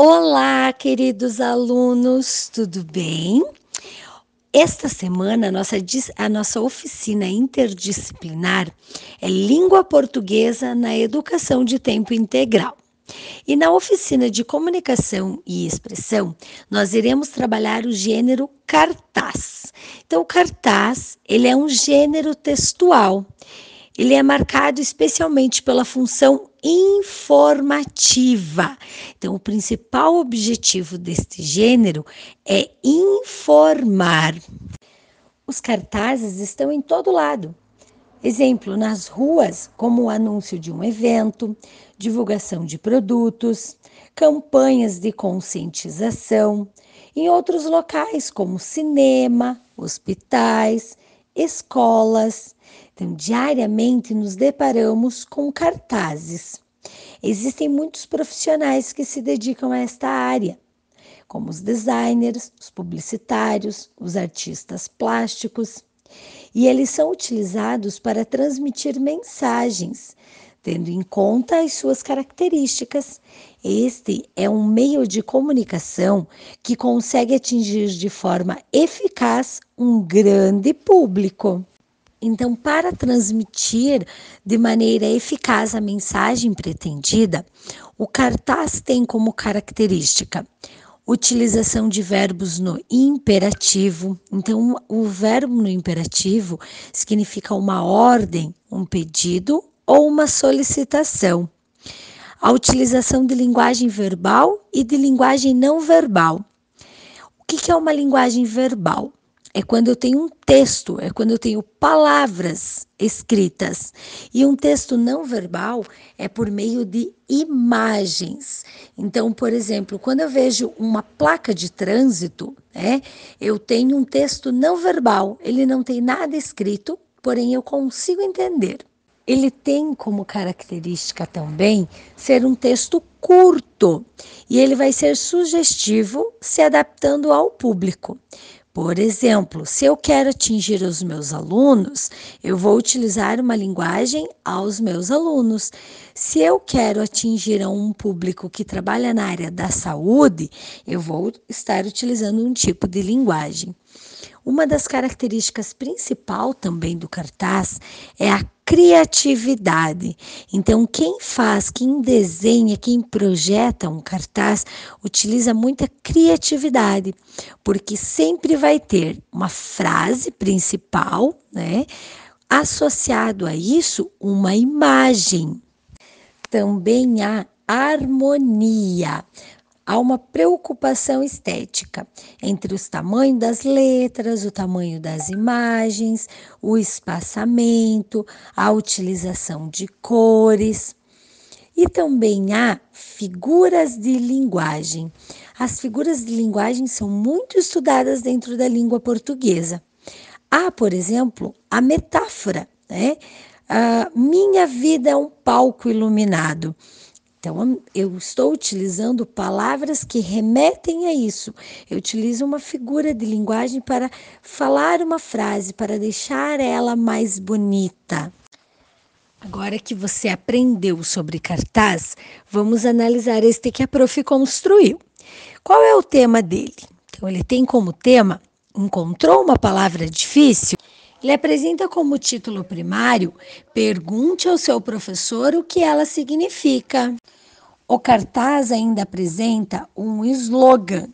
Olá, queridos alunos, tudo bem? Esta semana, a nossa oficina interdisciplinar é Língua Portuguesa na Educação de Tempo Integral. E na oficina de Comunicação e Expressão, nós iremos trabalhar o gênero cartaz. Então, o cartaz, ele é um gênero textual. Ele é marcado especialmente pela função informativa. Então, o principal objetivo deste gênero é informar. Os cartazes estão em todo lado. Exemplo, nas ruas, como o anúncio de um evento, divulgação de produtos, campanhas de conscientização, em outros locais, como cinema, hospitais, escolas. Então, diariamente nos deparamos com cartazes. Existem muitos profissionais que se dedicam a esta área, como os designers, os publicitários, os artistas plásticos, e eles são utilizados para transmitir mensagens, tendo em conta as suas características. Este é um meio de comunicação que consegue atingir de forma eficaz um grande público. Então, para transmitir de maneira eficaz a mensagem pretendida, o cartaz tem como característica utilização de verbos no imperativo. Então, o verbo no imperativo significa uma ordem, um pedido ou uma solicitação. A utilização de linguagem verbal e de linguagem não verbal. O que é uma linguagem verbal? É quando eu tenho um texto, é quando eu tenho palavras escritas. E um texto não verbal é por meio de imagens. Então, por exemplo, quando eu vejo uma placa de trânsito, eu tenho um texto não verbal. Ele não tem nada escrito, porém eu consigo entender. Ele tem como característica também ser um texto curto e ele vai ser sugestivo, se adaptando ao público. Por exemplo, se eu quero atingir os meus alunos, eu vou utilizar uma linguagem aos meus alunos. Se eu quero atingir um público que trabalha na área da saúde, eu vou estar utilizando um tipo de linguagem. Uma das características principais também do cartaz é a criatividade. Então, quem faz, quem desenha, quem projeta um cartaz, utiliza muita criatividade, porque sempre vai ter uma frase principal, associado a isso, uma imagem. Também há harmonia. Há uma preocupação estética entre os tamanhos das letras, o tamanho das imagens, o espaçamento, a utilização de cores. E também há figuras de linguagem. As figuras de linguagem são muito estudadas dentro da língua portuguesa. Há, por exemplo, a metáfora, minha vida é um palco iluminado. Então, eu estou utilizando palavras que remetem a isso. Eu utilizo uma figura de linguagem para falar uma frase, para deixar ela mais bonita. Agora que você aprendeu sobre cartaz, vamos analisar este que a prof construiu. Qual é o tema dele? Então, ele tem como tema, encontrou uma palavra difícil? Ele apresenta como título primário, pergunte ao seu professor o que ela significa. O cartaz ainda apresenta um slogan.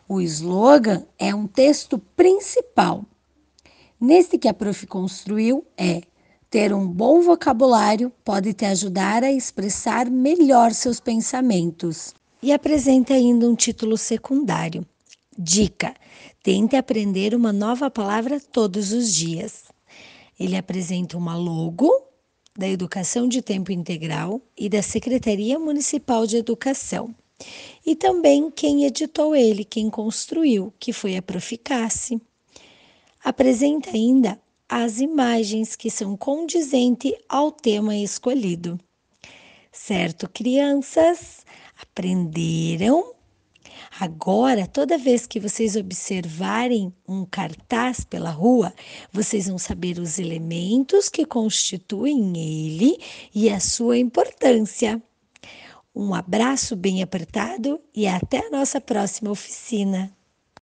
O slogan é um texto principal. Neste que a prof construiu ter um bom vocabulário pode te ajudar a expressar melhor seus pensamentos. E apresenta ainda um título secundário. Dica: tente aprender uma nova palavra todos os dias. Ele apresenta uma logo da Educação de Tempo Integral e da Secretaria Municipal de Educação. E também quem editou ele, quem construiu, que foi a Prof. Cassi. Apresenta ainda as imagens que são condizentes ao tema escolhido. Certo, crianças? Aprenderam? Agora, toda vez que vocês observarem um cartaz pela rua, vocês vão saber os elementos que constituem ele e a sua importância. Um abraço bem apertado e até a nossa próxima oficina.